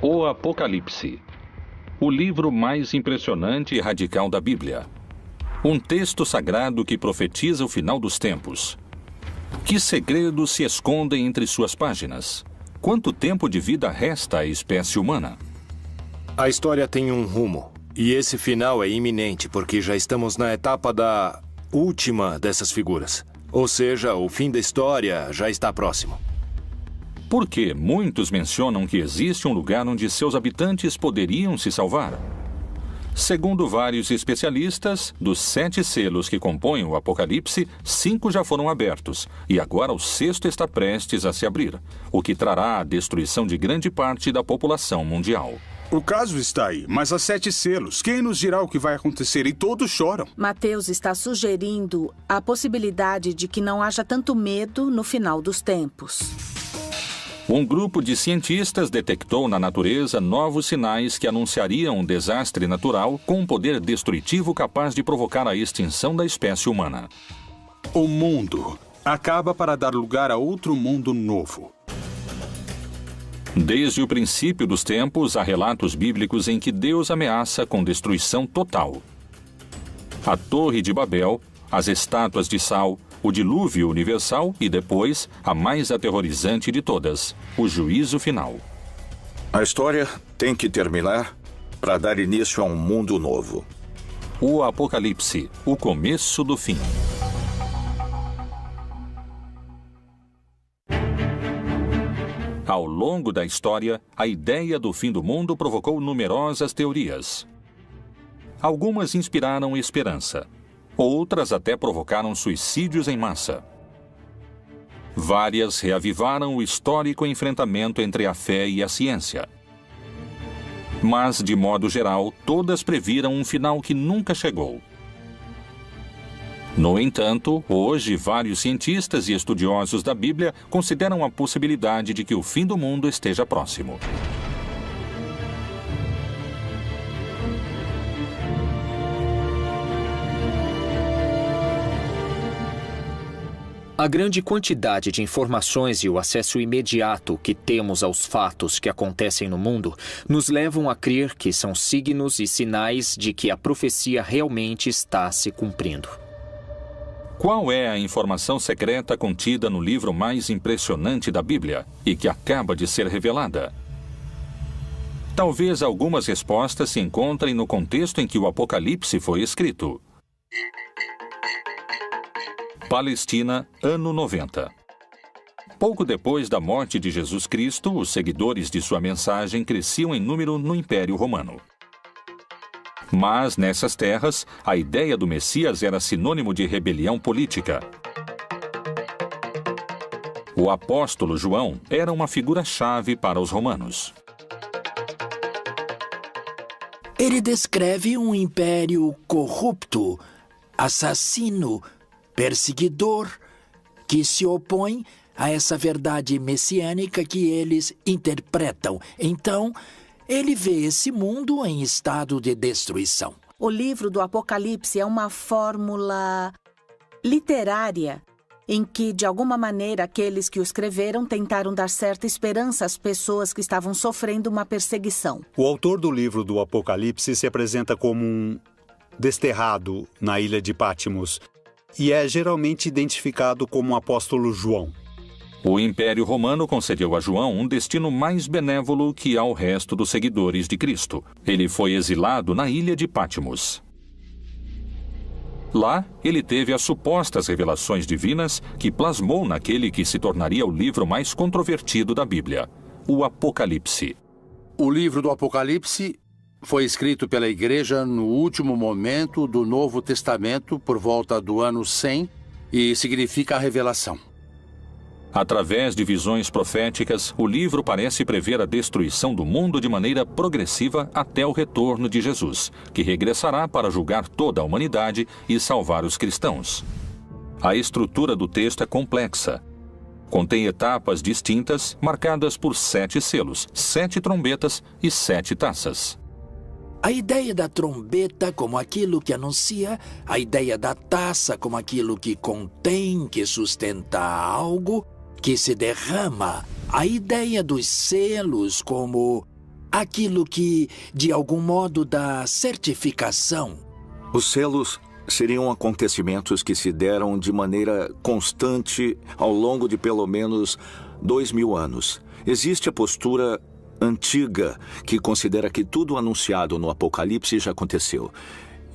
O Apocalipse, o livro mais impressionante e radical da Bíblia. Um texto sagrado que profetiza o final dos tempos. Que segredos se escondem entre suas páginas? Quanto tempo de vida resta à espécie humana? A história tem um rumo, e esse final é iminente, porque já estamos na etapa da última dessas figuras. Ou seja, o fim da história já está próximo. Porque muitos mencionam que existe um lugar onde seus habitantes poderiam se salvar. Segundo vários especialistas, dos 7 selos que compõem o Apocalipse, 5 já foram abertos, e agora o 6º está prestes a se abrir, o que trará a destruição de grande parte da população mundial. O caso está aí, mas há 7 selos. Quem nos dirá o que vai acontecer? E todos choram. Mateus está sugerindo a possibilidade de que não haja tanto medo no final dos tempos. Um grupo de cientistas detectou na natureza novos sinais que anunciariam um desastre natural com um poder destrutivo capaz de provocar a extinção da espécie humana. O mundo acaba para dar lugar a outro mundo novo. Desde o princípio dos tempos, há relatos bíblicos em que Deus ameaça com destruição total. A Torre de Babel, as estátuas de sal, o dilúvio universal e depois, a mais aterrorizante de todas, o juízo final. A história tem que terminar para dar início a um mundo novo. O Apocalipse, o começo do fim. Ao longo da história, a ideia do fim do mundo provocou numerosas teorias. Algumas inspiraram esperança. Outras até provocaram suicídios em massa. Várias reavivaram o histórico enfrentamento entre a fé e a ciência. Mas, de modo geral, todas previram um final que nunca chegou. No entanto, hoje, vários cientistas e estudiosos da Bíblia consideram a possibilidade de que o fim do mundo esteja próximo. A grande quantidade de informações e o acesso imediato que temos aos fatos que acontecem no mundo nos levam a crer que são signos e sinais de que a profecia realmente está se cumprindo. Qual é a informação secreta contida no livro mais impressionante da Bíblia e que acaba de ser revelada? Talvez algumas respostas se encontrem no contexto em que o Apocalipse foi escrito. Palestina, ano 90. Pouco depois da morte de Jesus Cristo, os seguidores de sua mensagem cresciam em número no Império Romano. Mas, nessas terras, a ideia do Messias era sinônimo de rebelião política. O apóstolo João era uma figura-chave para os romanos. Ele descreve um império corrupto, assassino, perseguidor, que se opõe a essa verdade messiânica que eles interpretam. Então, ele vê esse mundo em estado de destruição. O livro do Apocalipse é uma fórmula literária em que, de alguma maneira, aqueles que o escreveram tentaram dar certa esperança às pessoas que estavam sofrendo uma perseguição. O autor do livro do Apocalipse se apresenta como um desterrado na ilha de Patmos e é geralmente identificado como o apóstolo João. O Império Romano concedeu a João um destino mais benévolo que ao resto dos seguidores de Cristo. Ele foi exilado na ilha de Patmos. Lá, ele teve as supostas revelações divinas que plasmou naquele que se tornaria o livro mais controvertido da Bíblia, o Apocalipse. O livro do Apocalipse foi escrito pela Igreja no último momento do Novo Testamento, por volta do ano 100, e significa a revelação. Através de visões proféticas, o livro parece prever a destruição do mundo de maneira progressiva até o retorno de Jesus, que regressará para julgar toda a humanidade e salvar os cristãos. A estrutura do texto é complexa. Contém etapas distintas, marcadas por 7 selos, 7 trombetas e 7 taças. A ideia da trombeta como aquilo que anuncia, a ideia da taça como aquilo que contém, que sustenta algo, que se derrama, a ideia dos selos como aquilo que, de algum modo, dá certificação. Os selos seriam acontecimentos que se deram de maneira constante ao longo de pelo menos 2000 anos. Existe a postura antiga, que considera que tudo anunciado no Apocalipse já aconteceu,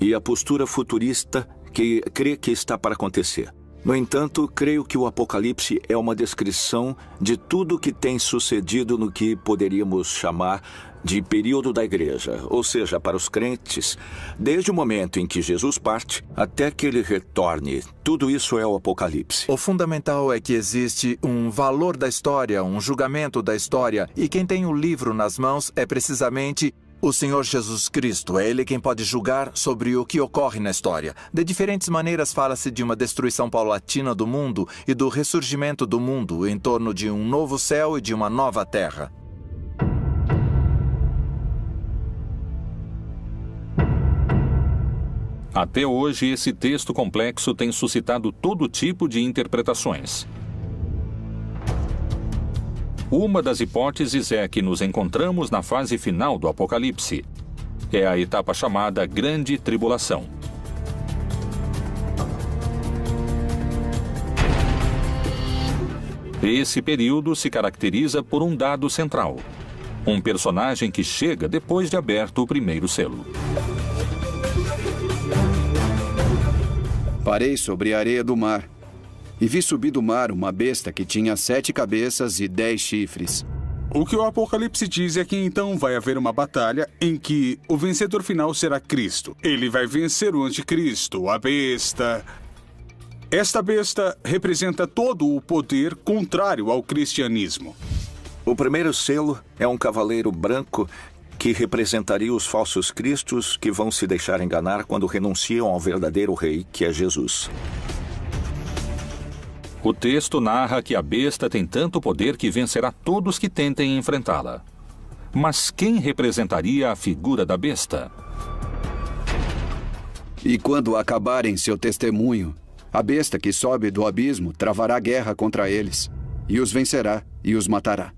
e a postura futurista, que crê que está para acontecer. No entanto, creio que o Apocalipse é uma descrição de tudo que tem sucedido no que poderíamos chamar de período da igreja, ou seja, para os crentes, desde o momento em que Jesus parte até que ele retorne. Tudo isso é o Apocalipse. O fundamental é que existe um valor da história, um julgamento da história, e quem tem o livro nas mãos é precisamente o Senhor Jesus Cristo. É Ele quem pode julgar sobre o que ocorre na história. De diferentes maneiras fala-se de uma destruição paulatina do mundo e do ressurgimento do mundo em torno de um novo céu e de uma nova terra. Até hoje, esse texto complexo tem suscitado todo tipo de interpretações. Uma das hipóteses é que nos encontramos na fase final do Apocalipse. É a etapa chamada Grande Tribulação. Esse período se caracteriza por um dado central: um personagem que chega depois de aberto o primeiro selo. Parei sobre a areia do mar, e vi subir do mar uma besta que tinha 7 cabeças e 10 chifres. O que o Apocalipse diz é que então vai haver uma batalha em que o vencedor final será Cristo. Ele vai vencer o anticristo, a besta. Esta besta representa todo o poder contrário ao cristianismo. O primeiro selo é um cavaleiro branco que representaria os falsos cristos que vão se deixar enganar quando renunciam ao verdadeiro rei, que é Jesus. O texto narra que a besta tem tanto poder que vencerá todos que tentem enfrentá-la. Mas quem representaria a figura da besta? E quando acabarem seu testemunho, a besta que sobe do abismo travará guerra contra eles, e os vencerá e os matará.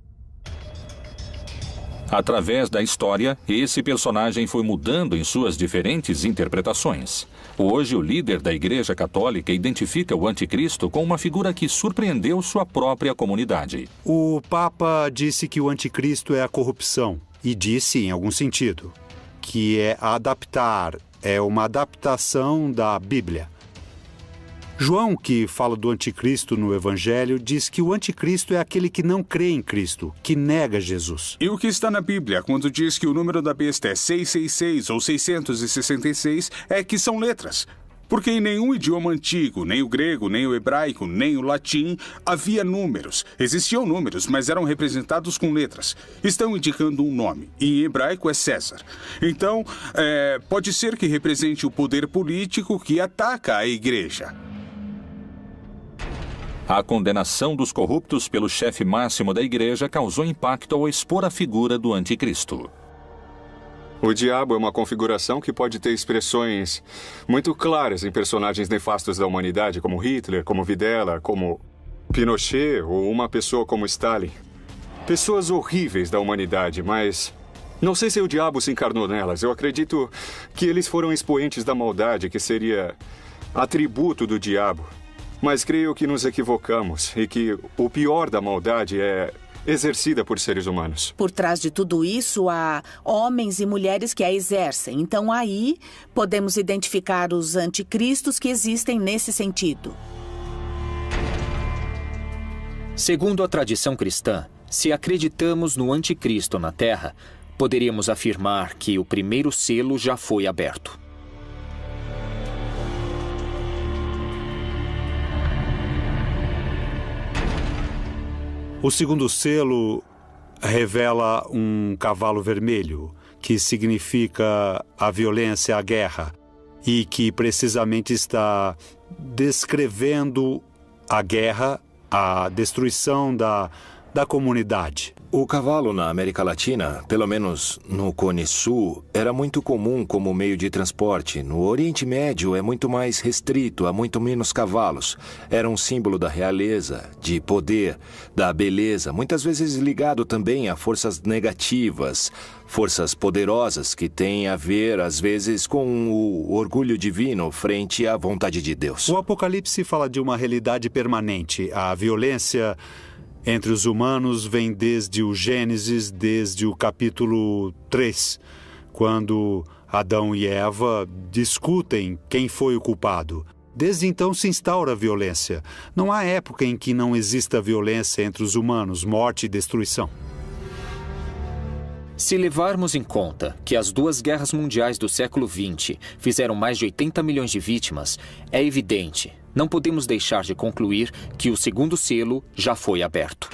Através da história, esse personagem foi mudando em suas diferentes interpretações. Hoje, o líder da Igreja Católica identifica o anticristo com uma figura que surpreendeu sua própria comunidade. O Papa disse que o anticristo é a corrupção, e disse, em algum sentido, que é uma adaptação da Bíblia. João, que fala do anticristo no Evangelho, diz que o anticristo é aquele que não crê em Cristo, que nega Jesus. E o que está na Bíblia, quando diz que o número da besta é 666 ou 666, é que são letras. Porque em nenhum idioma antigo, nem o grego, nem o hebraico, nem o latim, havia números. Existiam números, mas eram representados com letras. Estão indicando um nome, e em hebraico é César. Então, pode ser que represente o poder político que ataca a igreja. A condenação dos corruptos pelo chefe máximo da igreja causou impacto ao expor a figura do anticristo. O diabo é uma configuração que pode ter expressões muito claras em personagens nefastos da humanidade, como Hitler, como Videla, como Pinochet ou uma pessoa como Stalin. Pessoas horríveis da humanidade, mas não sei se o diabo se encarnou nelas. Eu acredito que eles foram expoentes da maldade, que seria atributo do diabo. Mas creio que nos equivocamos e que o pior da maldade é exercida por seres humanos. Por trás de tudo isso, há homens e mulheres que a exercem. Então, aí, podemos identificar os anticristos que existem nesse sentido. Segundo a tradição cristã, se acreditamos no anticristo na Terra, poderíamos afirmar que o primeiro selo já foi aberto. O segundo selo revela um cavalo vermelho, que significa a violência, a guerra, e que precisamente está descrevendo a guerra, a destruição da comunidade. O cavalo na América Latina, pelo menos no Cone Sul, era muito comum como meio de transporte. No Oriente Médio é muito mais restrito, há muito menos cavalos. Era um símbolo da realeza, de poder, da beleza, muitas vezes ligado também a forças negativas, forças poderosas que têm a ver, às vezes, com o orgulho divino frente à vontade de Deus. O Apocalipse fala de uma realidade permanente. A violência entre os humanos vem desde o Gênesis, desde o capítulo 3, quando Adão e Eva discutem quem foi o culpado. Desde então se instaura a violência. Não há época em que não exista violência entre os humanos, morte e destruição. Se levarmos em conta que as duas guerras mundiais do século XX fizeram mais de 80 milhões de vítimas, é evidente, não podemos deixar de concluir que o segundo selo já foi aberto.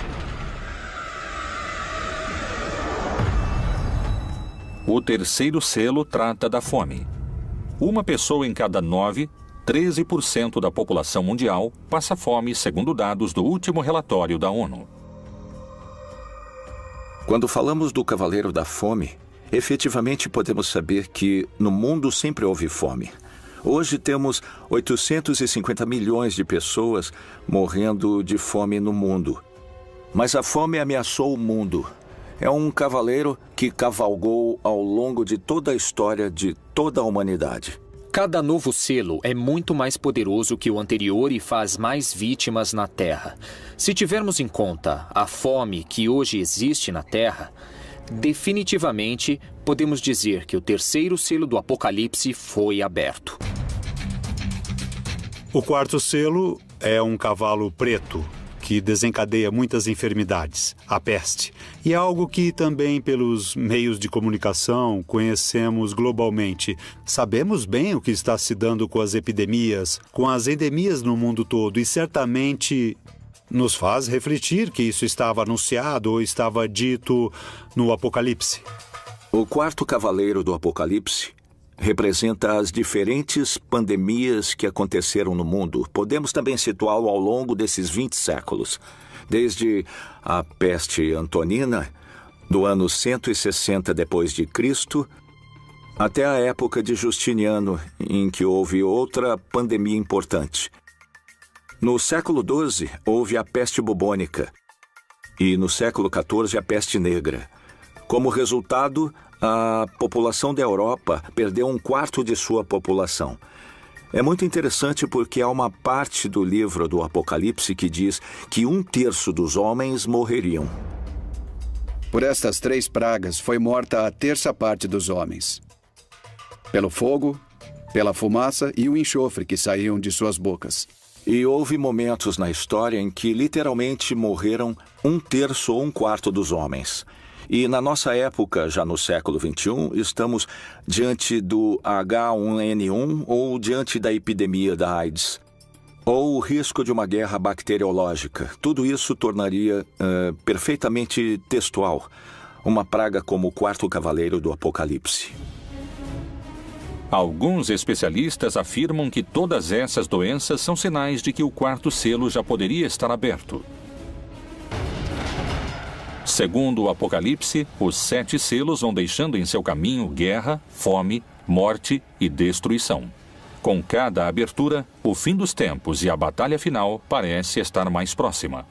O terceiro selo trata da fome. Uma pessoa em cada 9, 13% da população mundial, passa fome, segundo dados do último relatório da ONU. Quando falamos do Cavaleiro da Fome, efetivamente podemos saber que no mundo sempre houve fome. Hoje temos 850 milhões de pessoas morrendo de fome no mundo. Mas a fome ameaçou o mundo. É um cavaleiro que cavalgou ao longo de toda a história de toda a humanidade. Cada novo selo é muito mais poderoso que o anterior e faz mais vítimas na Terra. Se tivermos em conta a fome que hoje existe na Terra, definitivamente podemos dizer que o terceiro selo do Apocalipse foi aberto. O quarto selo é um cavalo preto, que desencadeia muitas enfermidades, a peste. E é algo que também pelos meios de comunicação conhecemos globalmente. Sabemos bem o que está se dando com as epidemias, com as endemias no mundo todo, e certamente nos faz refletir que isso estava anunciado ou estava dito no Apocalipse. O quarto cavaleiro do Apocalipse representa as diferentes pandemias que aconteceram no mundo. Podemos também situá-lo ao longo desses 20 séculos, desde a peste antonina, do ano 160 depois de Cristo, até a época de Justiniano, em que houve outra pandemia importante. No século XII, houve a peste bubônica e no século XIV a peste negra. Como resultado, a população da Europa perdeu 1/4 de sua população. É muito interessante porque há uma parte do livro do Apocalipse que diz que 1/3 dos homens morreriam. Por estas 3 pragas foi morta a 1/3 parte dos homens. Pelo fogo, pela fumaça e o enxofre que saíam de suas bocas. E houve momentos na história em que literalmente morreram 1/3 ou 1/4 dos homens. E na nossa época, já no século XXI, estamos diante do H1N1 ou diante da epidemia da AIDS, ou o risco de uma guerra bacteriológica. Tudo isso tornaria perfeitamente textual uma praga como o quarto cavaleiro do Apocalipse. Alguns especialistas afirmam que todas essas doenças são sinais de que o quarto selo já poderia estar aberto. Segundo o Apocalipse, os 7 selos vão deixando em seu caminho guerra, fome, morte e destruição. Com cada abertura, o fim dos tempos e a batalha final parece estar mais próxima.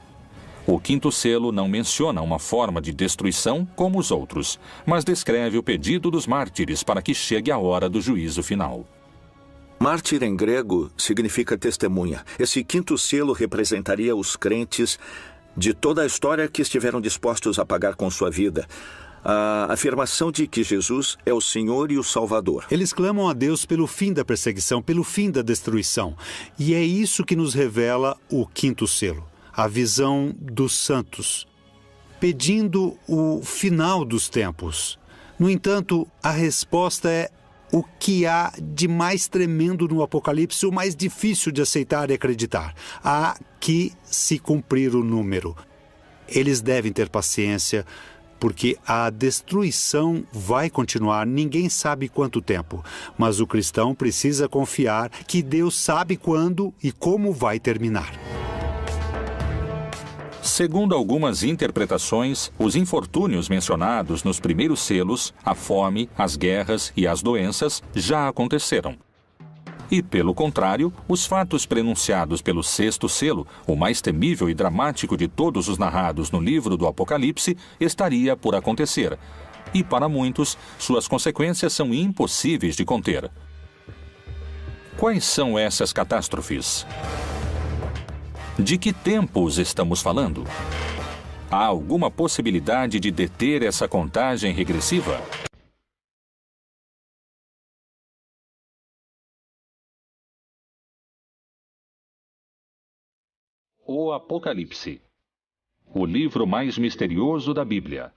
O quinto selo não menciona uma forma de destruição como os outros, mas descreve o pedido dos mártires para que chegue a hora do juízo final. Mártir em grego significa testemunha. Esse quinto selo representaria os crentes de toda a história que estiveram dispostos a pagar com sua vida. A afirmação de que Jesus é o Senhor e o Salvador. Eles clamam a Deus pelo fim da perseguição, pelo fim da destruição. E é isso que nos revela o quinto selo, a visão dos santos, pedindo o final dos tempos. No entanto, a resposta é o que há de mais tremendo no Apocalipse, o mais difícil de aceitar e acreditar. Há que se cumprir o número. Eles devem ter paciência, porque a destruição vai continuar, ninguém sabe quanto tempo. Mas o cristão precisa confiar que Deus sabe quando e como vai terminar. Segundo algumas interpretações, os infortúnios mencionados nos primeiros selos, a fome, as guerras e as doenças, já aconteceram. E, pelo contrário, os fatos prenunciados pelo sexto selo, o mais temível e dramático de todos os narrados no livro do Apocalipse, estaria por acontecer. E, para muitos, suas consequências são impossíveis de conter. Quais são essas catástrofes? De que tempos estamos falando? Há alguma possibilidade de deter essa contagem regressiva? O Apocalipse, o livro mais misterioso da Bíblia.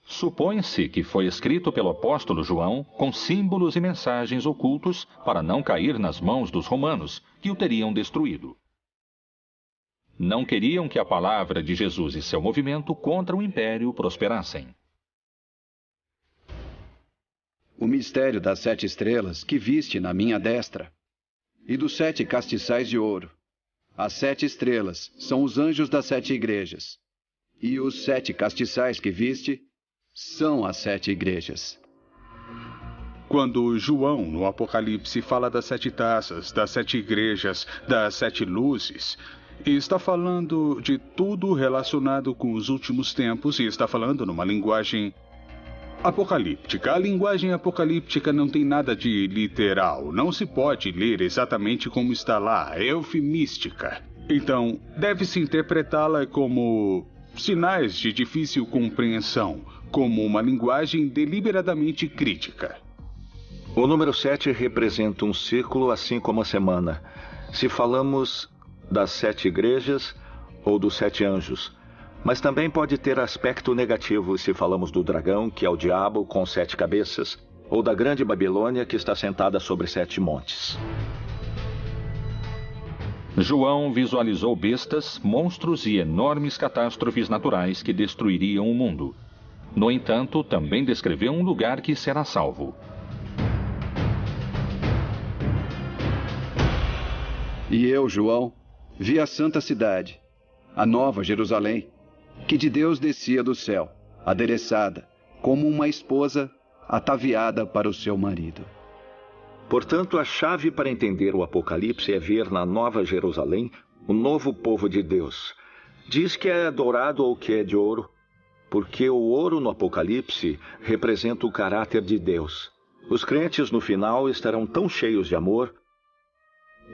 Supõe-se que foi escrito pelo apóstolo João com símbolos e mensagens ocultos para não cair nas mãos dos romanos, que o teriam destruído. Não queriam que a palavra de Jesus e seu movimento contra o império prosperassem. O mistério das 7 estrelas que viste na minha destra e dos 7 castiçais de ouro. As 7 estrelas são os anjos das 7 igrejas, e os 7 castiçais que viste são as 7 igrejas. Quando João, no Apocalipse, fala das 7 taças, das 7 igrejas, das 7 luzes, está falando de tudo relacionado com os últimos tempos e está falando numa linguagem apocalíptica. A linguagem apocalíptica não tem nada de literal. Não se pode ler exatamente como está lá. É eufemística. Então, deve-se interpretá-la como sinais de difícil compreensão, como uma linguagem deliberadamente crítica. O número 7 representa um ciclo, assim como a semana. Se falamos das 7 igrejas ou dos 7 anjos. Mas também pode ter aspecto negativo se falamos do dragão, que é o diabo com 7 cabeças, ou da grande Babilônia, que está sentada sobre 7 montes. João visualizou bestas, monstros e enormes catástrofes naturais que destruiriam o mundo. No entanto, também descreveu um lugar que será salvo. E eu, João, vi a santa cidade, a nova Jerusalém, que de Deus descia do céu, adereçada, como uma esposa ataviada para o seu marido. Portanto, a chave para entender o Apocalipse é ver na Nova Jerusalém o novo povo de Deus. Diz que é dourado ou que é de ouro, porque o ouro no Apocalipse representa o caráter de Deus. Os crentes no final estarão tão cheios de amor,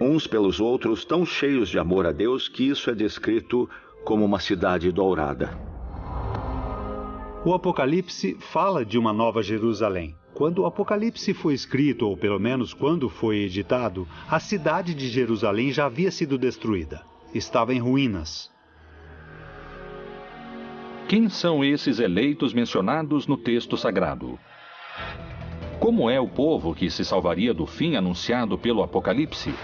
uns pelos outros, tão cheios de amor a Deus, que isso é descrito como uma cidade dourada. O Apocalipse fala de uma nova Jerusalém. Quando o Apocalipse foi escrito, ou pelo menos quando foi editado, a cidade de Jerusalém já havia sido destruída. Estava em ruínas. Quem são esses eleitos mencionados no texto sagrado? Como é o povo que se salvaria do fim anunciado pelo Apocalipse?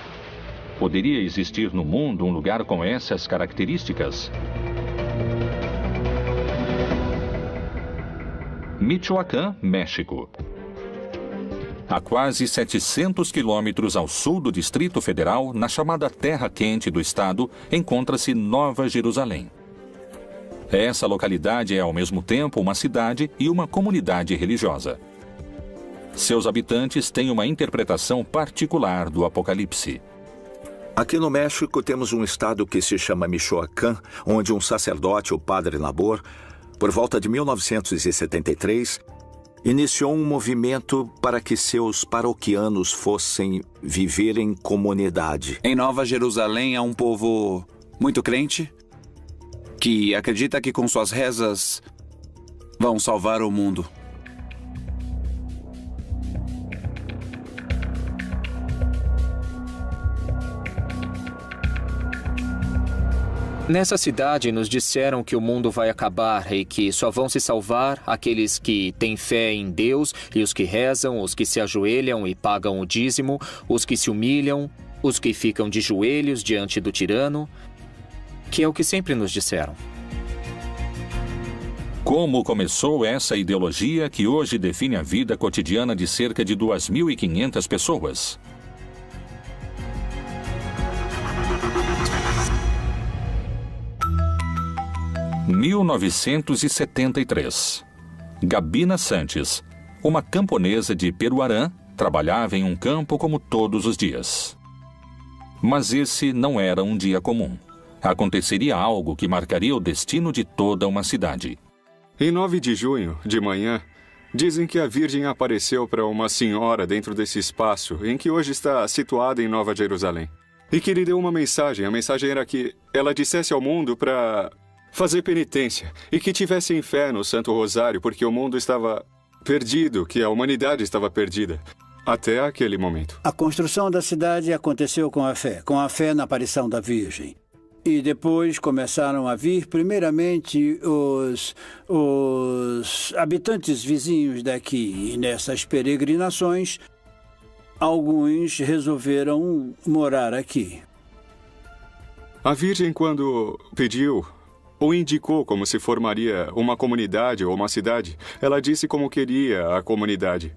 Poderia existir no mundo um lugar com essas características? Michoacán, México. A quase 700 quilômetros ao sul do Distrito Federal, na chamada Terra Quente do estado, encontra-se Nova Jerusalém. Essa localidade é ao mesmo tempo uma cidade e uma comunidade religiosa. Seus habitantes têm uma interpretação particular do Apocalipse. Aqui no México temos um estado que se chama Michoacán, onde um sacerdote, o padre Nabor, por volta de 1973, iniciou um movimento para que seus paroquianos fossem viver em comunidade. Em Nova Jerusalém há um povo muito crente que acredita que com suas rezas vão salvar o mundo. Nessa cidade nos disseram que o mundo vai acabar e que só vão se salvar aqueles que têm fé em Deus e os que rezam, os que se ajoelham e pagam o dízimo, os que se humilham, os que ficam de joelhos diante do tirano, que é o que sempre nos disseram. Como começou essa ideologia que hoje define a vida cotidiana de cerca de 2.500 pessoas? 1973. Gabina Sanches, uma camponesa de Peruarã, trabalhava em um campo como todos os dias. Mas esse não era um dia comum. Aconteceria algo que marcaria o destino de toda uma cidade. Em 9 de junho, de manhã, dizem que a Virgem apareceu para uma senhora dentro desse espaço em que hoje está situada em Nova Jerusalém. E que lhe deu uma mensagem. A mensagem era que ela dissesse ao mundo para fazer penitência e que tivessem fé no Santo Rosário, porque o mundo estava perdido, que a humanidade estava perdida, até aquele momento. A construção da cidade aconteceu com a fé na aparição da Virgem. E depois começaram a vir, primeiramente, os habitantes vizinhos daqui. E nessas peregrinações, alguns resolveram morar aqui. A Virgem, quando pediu ou indicou como se formaria uma comunidade ou uma cidade, ela disse como queria a comunidade.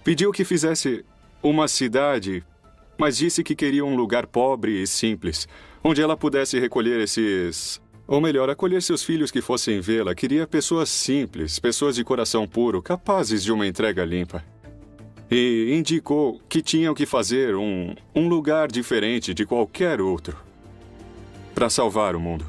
Pediu que fizesse uma cidade, mas disse que queria um lugar pobre e simples, onde ela pudesse recolher acolher seus filhos que fossem vê-la. Queria pessoas simples, pessoas de coração puro, capazes de uma entrega limpa. E indicou que tinham que fazer um lugar diferente de qualquer outro para salvar o mundo.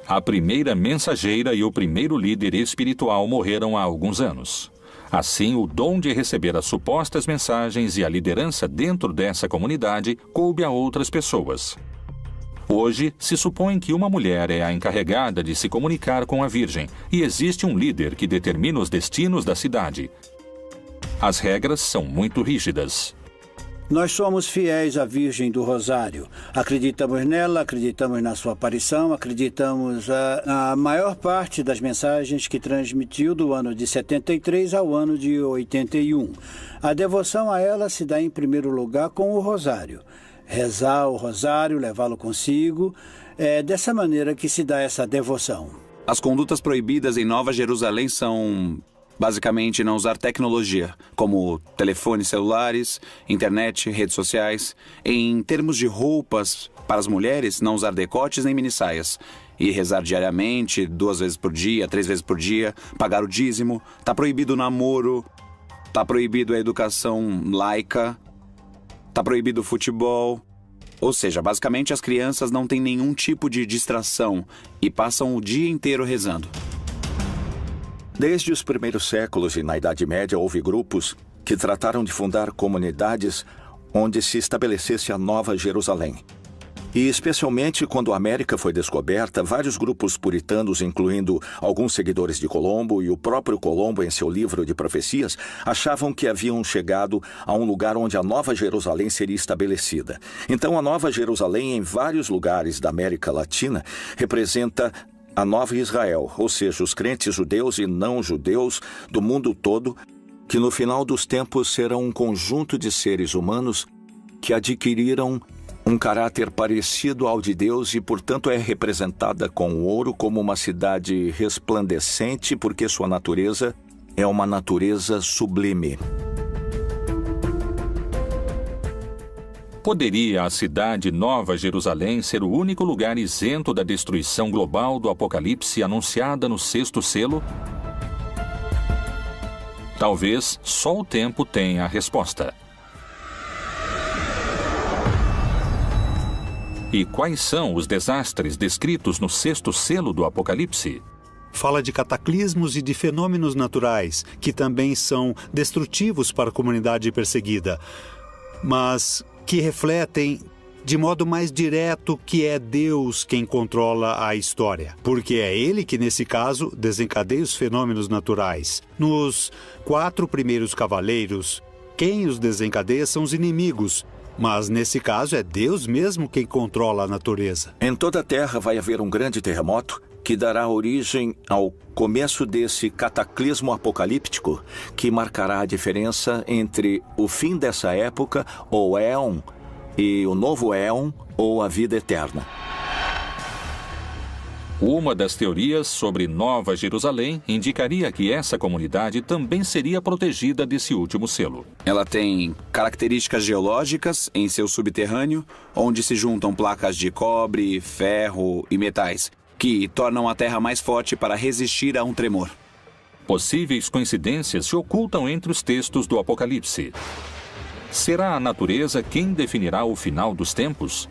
A primeira mensageira e o primeiro líder espiritual morreram há alguns anos. Assim, o dom de receber as supostas mensagens e a liderança dentro dessa comunidade coube a outras pessoas. Hoje, se supõe que uma mulher é a encarregada de se comunicar com a Virgem e existe um líder que determina os destinos da cidade. As regras são muito rígidas. Nós somos fiéis à Virgem do Rosário. Acreditamos nela, acreditamos na sua aparição, acreditamos na maior parte das mensagens que transmitiu do ano de 73 ao ano de 81. A devoção a ela se dá em primeiro lugar com o Rosário. Rezar o Rosário, levá-lo consigo, é dessa maneira que se dá essa devoção. As condutas proibidas em Nova Jerusalém são, basicamente, não usar tecnologia, como telefones celulares, internet, redes sociais. Em termos de roupas, para as mulheres, não usar decotes nem minissaias. E rezar diariamente, 2 vezes por dia, 3 vezes por dia, pagar o dízimo. Está proibido o namoro, está proibido a educação laica, está proibido o futebol. Ou seja, basicamente as crianças não têm nenhum tipo de distração e passam o dia inteiro rezando. Desde os primeiros séculos e na Idade Média houve grupos que trataram de fundar comunidades onde se estabelecesse a Nova Jerusalém. E especialmente quando a América foi descoberta, vários grupos puritanos, incluindo alguns seguidores de Colombo e o próprio Colombo em seu livro de profecias, achavam que haviam chegado a um lugar onde a Nova Jerusalém seria estabelecida. Então a Nova Jerusalém, em vários lugares da América Latina, representa a Nova Israel, ou seja, os crentes judeus e não judeus do mundo todo, que no final dos tempos serão um conjunto de seres humanos que adquiriram um caráter parecido ao de Deus e, portanto, é representada com ouro como uma cidade resplandecente, porque sua natureza é uma natureza sublime. Poderia a cidade Nova Jerusalém ser o único lugar isento da destruição global do Apocalipse anunciada no 6º selo? Talvez só o tempo tenha a resposta. E quais são os desastres descritos no 6º selo do Apocalipse? Fala de cataclismos e de fenômenos naturais, que também são destrutivos para a comunidade perseguida, mas que refletem de modo mais direto que é Deus quem controla a história, porque é Ele que, nesse caso, desencadeia os fenômenos naturais. Nos 4 primeiros cavaleiros, quem os desencadeia são os inimigos, mas nesse caso é Deus mesmo quem controla a natureza. Em toda a Terra vai haver um grande terremoto que dará origem ao começo desse cataclismo apocalíptico que marcará a diferença entre o fim dessa época, ou éon, e o novo éon, ou a vida eterna. Uma das teorias sobre Nova Jerusalém indicaria que essa comunidade também seria protegida desse último selo. Ela tem características geológicas em seu subterrâneo, onde se juntam placas de cobre, ferro e metais, que tornam a terra mais forte para resistir a um tremor. Possíveis coincidências se ocultam entre os textos do Apocalipse. Será a natureza quem definirá o final dos tempos?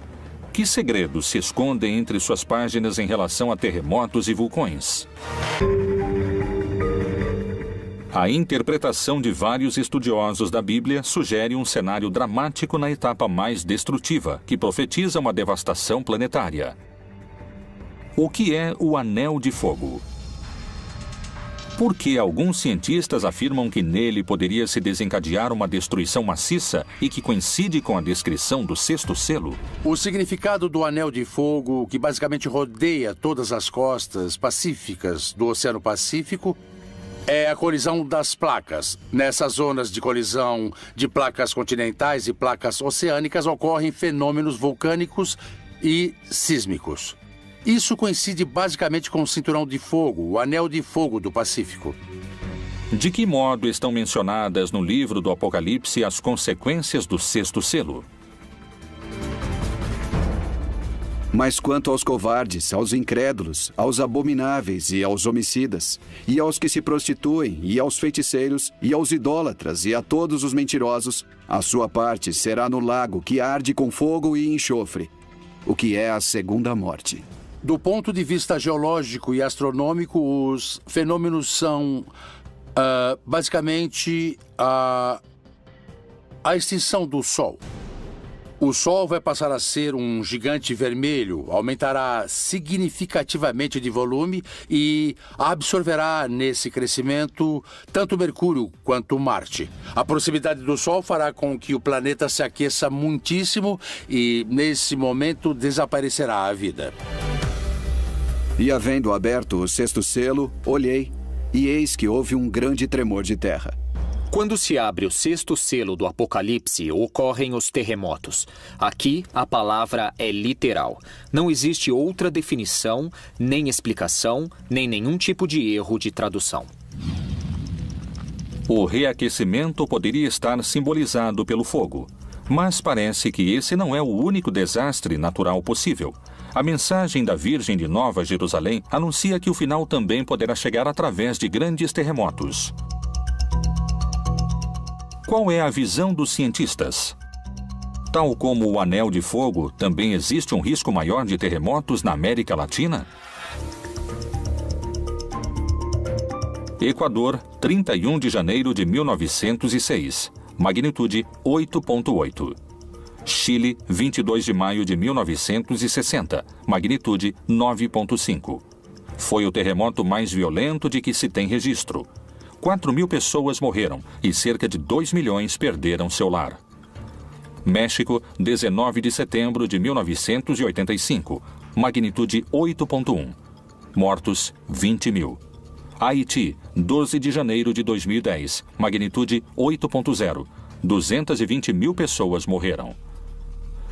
Que segredos se escondem entre suas páginas em relação a terremotos e vulcões? A interpretação de vários estudiosos da Bíblia sugere um cenário dramático na etapa mais destrutiva, que profetiza uma devastação planetária. O que é o Anel de Fogo? Por que alguns cientistas afirmam que nele poderia se desencadear uma destruição maciça e que coincide com a descrição do sexto selo? O significado do Anel de Fogo, que basicamente rodeia todas as costas pacíficas do Oceano Pacífico, é a colisão das placas. Nessas zonas de colisão de placas continentais e placas oceânicas ocorrem fenômenos vulcânicos e sísmicos. Isso coincide basicamente com o Cinturão de Fogo, o Anel de Fogo do Pacífico. De que modo estão mencionadas no livro do Apocalipse as consequências do sexto selo? Mas quanto aos covardes, aos incrédulos, aos abomináveis e aos homicidas, e aos que se prostituem, e aos feiticeiros, e aos idólatras, e a todos os mentirosos, a sua parte será no lago que arde com fogo e enxofre, o que é a segunda morte. Do ponto de vista geológico e astronômico, os fenômenos são basicamente a extinção do Sol. O Sol vai passar a ser um gigante vermelho, aumentará significativamente de volume e absorverá nesse crescimento tanto Mercúrio quanto Marte. A proximidade do Sol fará com que o planeta se aqueça muitíssimo e, nesse momento, desaparecerá a vida. E havendo aberto o sexto selo, olhei, e eis que houve um grande tremor de terra. Quando se abre o sexto selo do Apocalipse, ocorrem os terremotos. Aqui, a palavra é literal. Não existe outra definição, nem explicação, nem nenhum tipo de erro de tradução. O reaquecimento poderia estar simbolizado pelo fogo, mas parece que esse não é o único desastre natural possível. A mensagem da Virgem de Nova Jerusalém anuncia que o final também poderá chegar através de grandes terremotos. Qual é a visão dos cientistas? Tal como o Anel de Fogo, também existe um risco maior de terremotos na América Latina? Equador, 31 de janeiro de 1906. Magnitude 8.8. Chile, 22 de maio de 1960. Magnitude 9.5. Foi o terremoto mais violento de que se tem registro. 4.000 pessoas morreram e cerca de 2 milhões perderam seu lar. México, 19 de setembro de 1985. Magnitude 8.1. Mortos, 20.000. Haiti, 12 de janeiro de 2010. Magnitude 8.0. 220.000 pessoas morreram.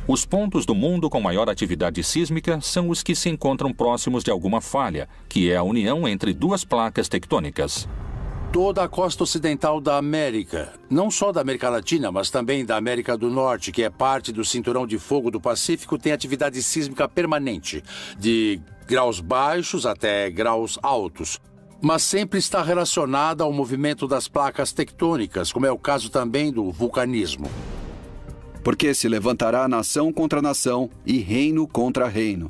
Os pontos do mundo com maior atividade sísmica são os que se encontram próximos de alguma falha, que é a união entre duas placas tectônicas. Toda a costa ocidental da América, não só da América Latina, mas também da América do Norte, que é parte do Cinturão de Fogo do Pacífico, tem atividade sísmica permanente, de graus baixos até graus altos, mas sempre está relacionada ao movimento das placas tectônicas, como é o caso também do vulcanismo. Porque se levantará nação contra nação e reino contra reino.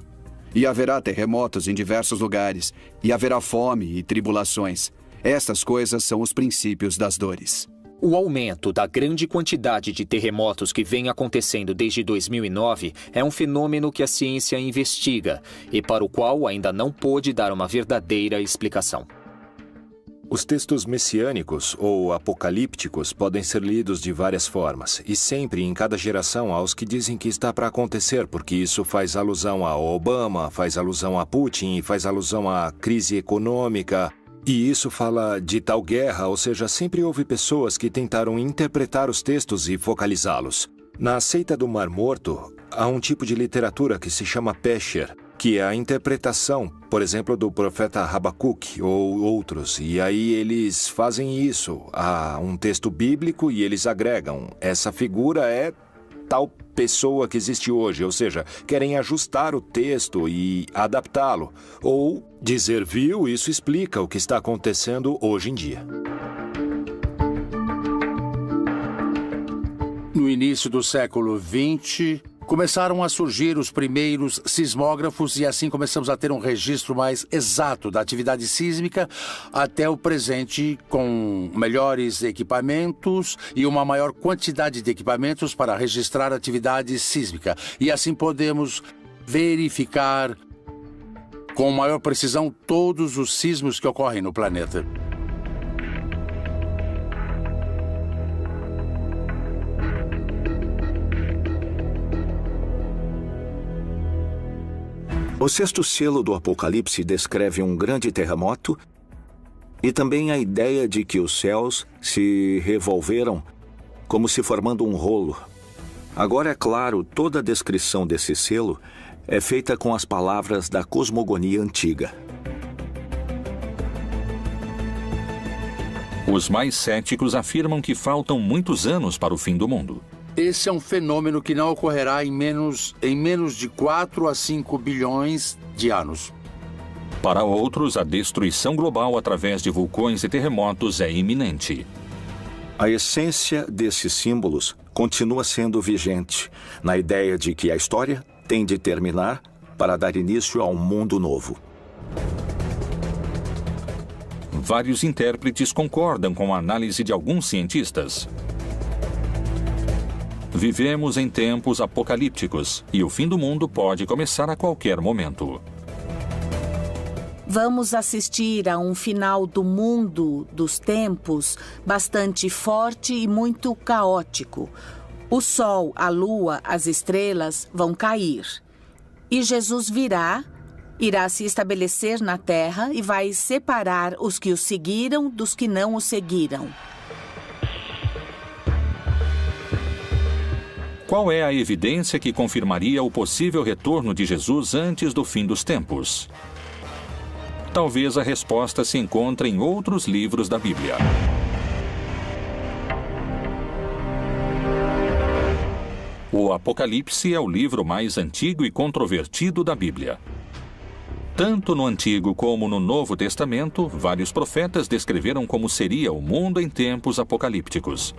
E haverá terremotos em diversos lugares, e haverá fome e tribulações. Estas coisas são os princípios das dores. O aumento da grande quantidade de terremotos que vem acontecendo desde 2009 é um fenômeno que a ciência investiga e para o qual ainda não pôde dar uma verdadeira explicação. Os textos messiânicos ou apocalípticos podem ser lidos de várias formas, e sempre em cada geração há os que dizem que está para acontecer, porque isso faz alusão a Obama, faz alusão a Putin, faz alusão à crise econômica, e isso fala de tal guerra, ou seja, sempre houve pessoas que tentaram interpretar os textos e focalizá-los. Na seita do Mar Morto, há um tipo de literatura que se chama Pesher, que é a interpretação, por exemplo, do profeta Habacuque ou outros. E aí eles fazem isso a um texto bíblico e eles agregam. Essa figura é tal pessoa que existe hoje, ou seja, querem ajustar o texto e adaptá-lo. Ou dizer, viu, isso explica o que está acontecendo hoje em dia. No início do século XX, começaram a surgir os primeiros sismógrafos e assim começamos a ter um registro mais exato da atividade sísmica até o presente, com melhores equipamentos e uma maior quantidade de equipamentos para registrar a atividade sísmica. E assim podemos verificar com maior precisão todos os sismos que ocorrem no planeta. O sexto selo do Apocalipse descreve um grande terremoto e também a ideia de que os céus se revolveram como se formando um rolo. Agora, é claro, toda a descrição desse selo é feita com as palavras da cosmogonia antiga. Os mais céticos afirmam que faltam muitos anos para o fim do mundo. Esse é um fenômeno que não ocorrerá em menos de 4 a 5 bilhões de anos. Para outros, a destruição global através de vulcões e terremotos é iminente. A essência desses símbolos continua sendo vigente, na ideia de que a história tem de terminar para dar início a um mundo novo. Vários intérpretes concordam com a análise de alguns cientistas. Vivemos em tempos apocalípticos e o fim do mundo pode começar a qualquer momento. Vamos assistir a um final do mundo dos tempos bastante forte e muito caótico. O sol, a lua, as estrelas vão cair. E Jesus irá se estabelecer na terra e vai separar os que o seguiram dos que não o seguiram. Qual é a evidência que confirmaria o possível retorno de Jesus antes do fim dos tempos? Talvez a resposta se encontre em outros livros da Bíblia. O Apocalipse é o livro mais antigo e controvertido da Bíblia. Tanto no Antigo como no Novo Testamento, vários profetas descreveram como seria o mundo em tempos apocalípticos.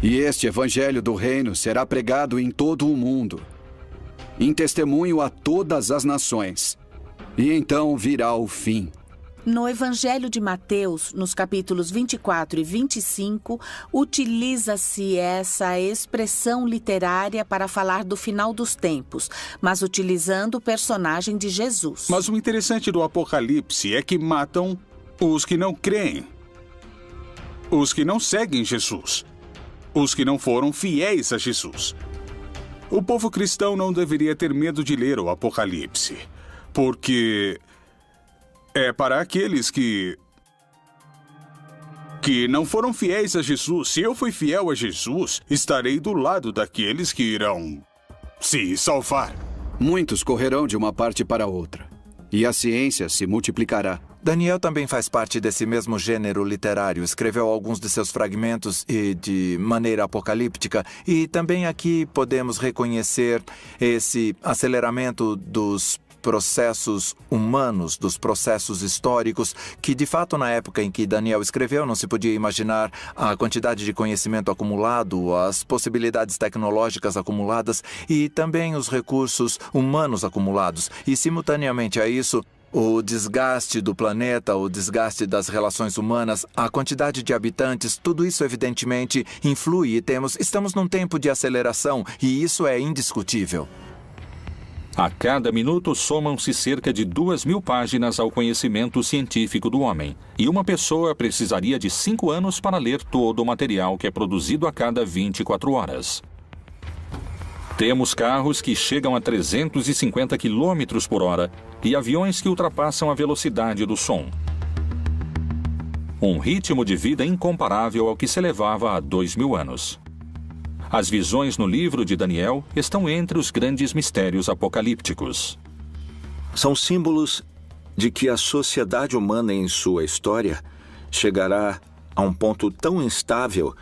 E este evangelho do reino será pregado em todo o mundo, em testemunho a todas as nações. E então virá o fim. No Evangelho de Mateus, nos capítulos 24 e 25, utiliza-se essa expressão literária para falar do final dos tempos, mas utilizando o personagem de Jesus. Mas o interessante do Apocalipse é que matam os que não creem, os que não seguem Jesus, os que não foram fiéis a Jesus. O povo cristão não deveria ter medo de ler o Apocalipse, porque é para aqueles que não foram fiéis a Jesus. Se eu fui fiel a Jesus, estarei do lado daqueles que irão se salvar. Muitos correrão de uma parte para outra, e a ciência se multiplicará. Daniel também faz parte desse mesmo gênero literário. Escreveu alguns de seus fragmentos e de maneira apocalíptica. E também aqui podemos reconhecer esse aceleramento dos processos humanos, dos processos históricos, que de fato na época em que Daniel escreveu não se podia imaginar a quantidade de conhecimento acumulado, as possibilidades tecnológicas acumuladas e também os recursos humanos acumulados. E simultaneamente a isso, o desgaste do planeta, o desgaste das relações humanas, a quantidade de habitantes, tudo isso evidentemente influi e estamos num tempo de aceleração e isso é indiscutível. A cada minuto somam-se cerca de 2.000 páginas ao conhecimento científico do homem, e uma pessoa precisaria de 5 anos para ler todo o material que é produzido a cada 24 horas. Temos carros que chegam a 350 km por hora e aviões que ultrapassam a velocidade do som. Um ritmo de vida incomparável ao que se levava há 2.000 anos. As visões no livro de Daniel estão entre os grandes mistérios apocalípticos. São símbolos de que a sociedade humana em sua história chegará a um ponto tão instável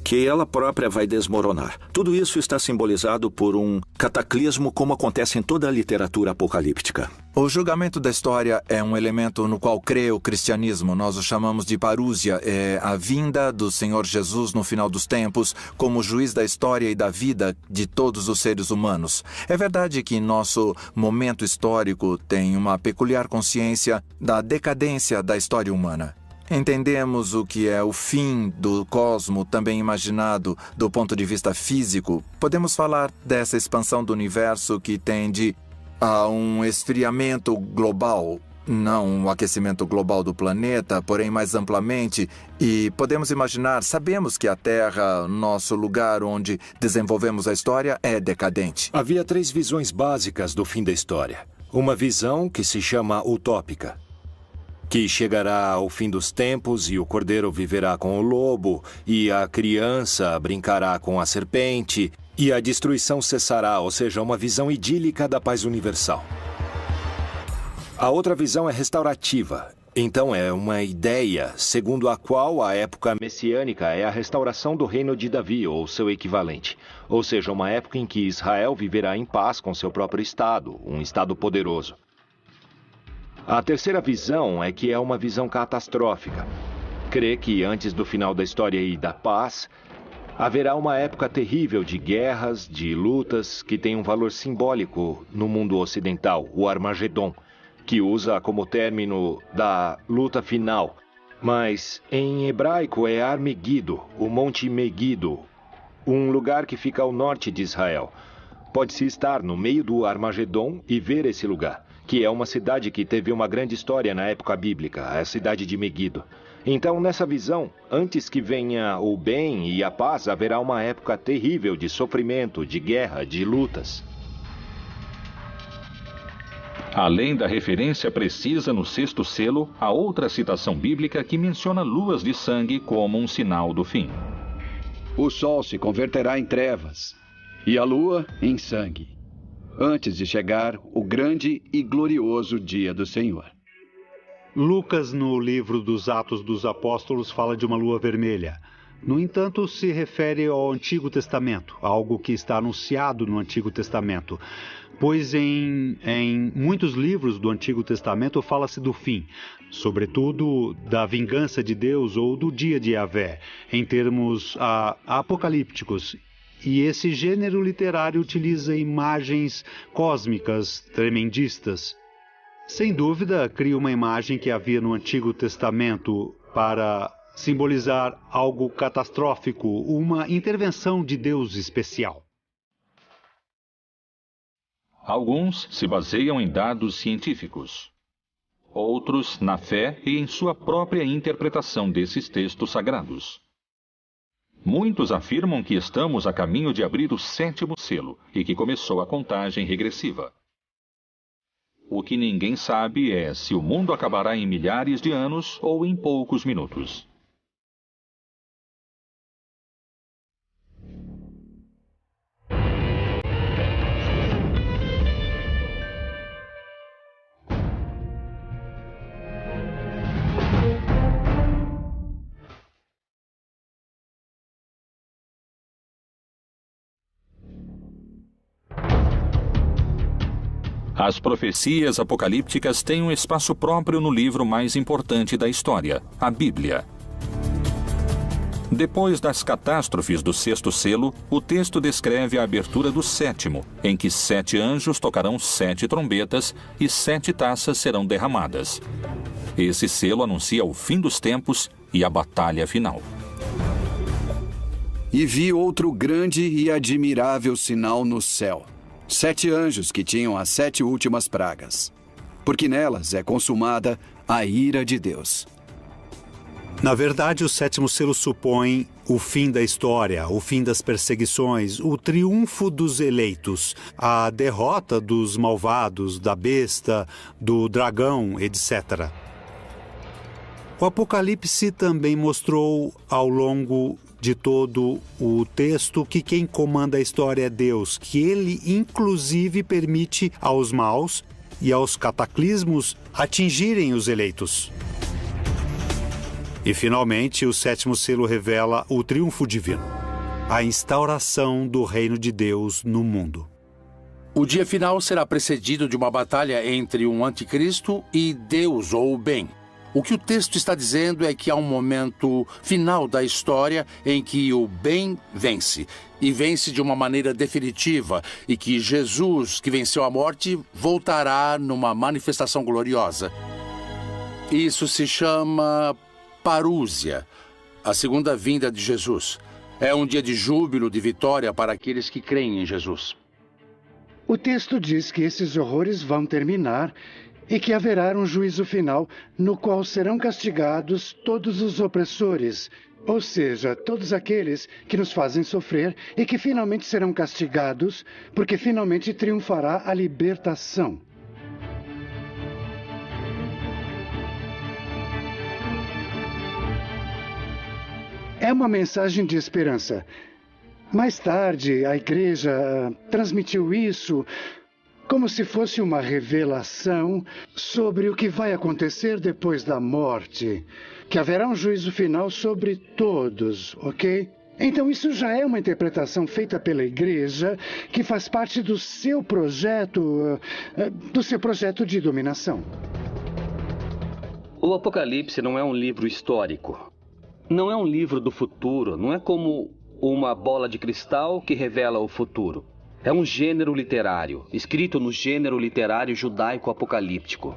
que ela própria vai desmoronar. Tudo isso está simbolizado por um cataclismo como acontece em toda a literatura apocalíptica. O julgamento da história é um elemento no qual crê o cristianismo. Nós o chamamos de parúsia. É a vinda do Senhor Jesus no final dos tempos como juiz da história e da vida de todos os seres humanos. É verdade que nosso momento histórico tem uma peculiar consciência da decadência da história humana. Entendemos o que é o fim do cosmo, também imaginado do ponto de vista físico. Podemos falar dessa expansão do universo que tende a um esfriamento global, não um aquecimento global do planeta, porém mais amplamente. E podemos imaginar, sabemos que a Terra, nosso lugar onde desenvolvemos a história, é decadente. Havia 3 visões básicas do fim da história. Uma visão que se chama utópica, que chegará ao fim dos tempos e o cordeiro viverá com o lobo, e a criança brincará com a serpente, e a destruição cessará, ou seja, uma visão idílica da paz universal. A outra visão é restaurativa. Então é uma ideia segundo a qual a época messiânica é a restauração do reino de Davi, ou seu equivalente. Ou seja, uma época em que Israel viverá em paz com seu próprio estado, um estado poderoso. A terceira visão é que é uma visão catastrófica. Crê que antes do final da história e da paz, haverá uma época terrível de guerras, de lutas, que tem um valor simbólico no mundo ocidental, o Armagedon, que usa como término da luta final. Mas em hebraico é Ar-Megido, o Monte Megido, um lugar que fica ao norte de Israel. Pode-se estar no meio do Armagedon e ver esse lugar, que é uma cidade que teve uma grande história na época bíblica, a cidade de Megido. Então, nessa visão, antes que venha o bem e a paz, haverá uma época terrível de sofrimento, de guerra, de lutas. Além da referência precisa no 6º selo, há outra citação bíblica que menciona luas de sangue como um sinal do fim. O sol se converterá em trevas e a lua em sangue, antes de chegar o grande e glorioso dia do Senhor. Lucas, no livro dos Atos dos Apóstolos, fala de uma lua vermelha. No entanto, se refere ao Antigo Testamento, algo que está anunciado no Antigo Testamento. Pois em muitos livros do Antigo Testamento fala-se do fim, sobretudo da vingança de Deus ou do dia de Yahvé, em termos apocalípticos. E esse gênero literário utiliza imagens cósmicas tremendistas. Sem dúvida, cria uma imagem que havia no Antigo Testamento para simbolizar algo catastrófico, uma intervenção de Deus especial. Alguns se baseiam em dados científicos. Outros na fé e em sua própria interpretação desses textos sagrados. Muitos afirmam que estamos a caminho de abrir o 7º selo e que começou a contagem regressiva. O que ninguém sabe é se o mundo acabará em milhares de anos ou em poucos minutos. As profecias apocalípticas têm um espaço próprio no livro mais importante da história, a Bíblia. Depois das catástrofes do 6º selo, o texto descreve a abertura do 7º, em que 7 anjos tocarão 7 trombetas e 7 taças serão derramadas. Esse selo anuncia o fim dos tempos e a batalha final. E vi outro grande e admirável sinal no céu. 7 anjos que tinham as 7 últimas pragas, porque nelas é consumada a ira de Deus. Na verdade, o 7º selo supõe o fim da história, o fim das perseguições, o triunfo dos eleitos, a derrota dos malvados, da besta, do dragão, etc. O Apocalipse também mostrou ao longo de todo o texto que quem comanda a história é Deus, que ele inclusive permite aos maus e aos cataclismos atingirem os eleitos. E finalmente o sétimo selo revela o triunfo divino, a instauração do reino de Deus no mundo. O dia final será precedido de uma batalha entre um anticristo e Deus ou o bem. O que o texto está dizendo é que há um momento final da história em que o bem vence, e vence de uma maneira definitiva, e que Jesus, que venceu a morte, voltará numa manifestação gloriosa. Isso se chama parúzia, a segunda vinda de Jesus. É um dia de júbilo, de vitória para aqueles que creem em Jesus. O texto diz que esses horrores vão terminar e que haverá um juízo final no qual serão castigados todos os opressores, ou seja, todos aqueles que nos fazem sofrer e que finalmente serão castigados porque finalmente triunfará a libertação. É uma mensagem de esperança. Mais tarde, a igreja transmitiu isso como se fosse uma revelação sobre o que vai acontecer depois da morte, que haverá um juízo final sobre todos, ok? Então isso já é uma interpretação feita pela igreja que faz parte do seu projeto de dominação. O Apocalipse não é um livro histórico. Não é um livro do futuro, não é como uma bola de cristal que revela o futuro. É um gênero literário, escrito no gênero literário judaico-apocalíptico.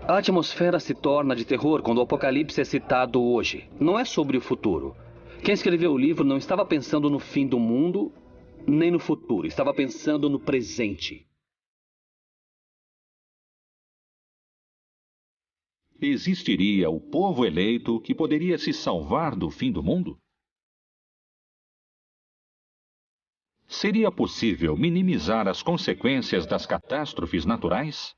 A atmosfera se torna de terror quando o Apocalipse é citado hoje. Não é sobre o futuro. Quem escreveu o livro não estava pensando no fim do mundo, nem no futuro. Estava pensando no presente. Existiria o povo eleito que poderia se salvar do fim do mundo? Seria possível minimizar as consequências das catástrofes naturais?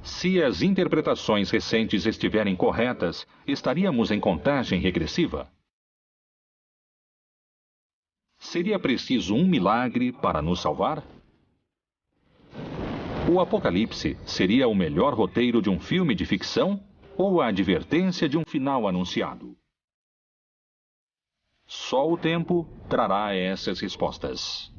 Se as interpretações recentes estiverem corretas, estaríamos em contagem regressiva? Seria preciso um milagre para nos salvar? O Apocalipse seria o melhor roteiro de um filme de ficção ou a advertência de um final anunciado? Só o tempo trará essas respostas.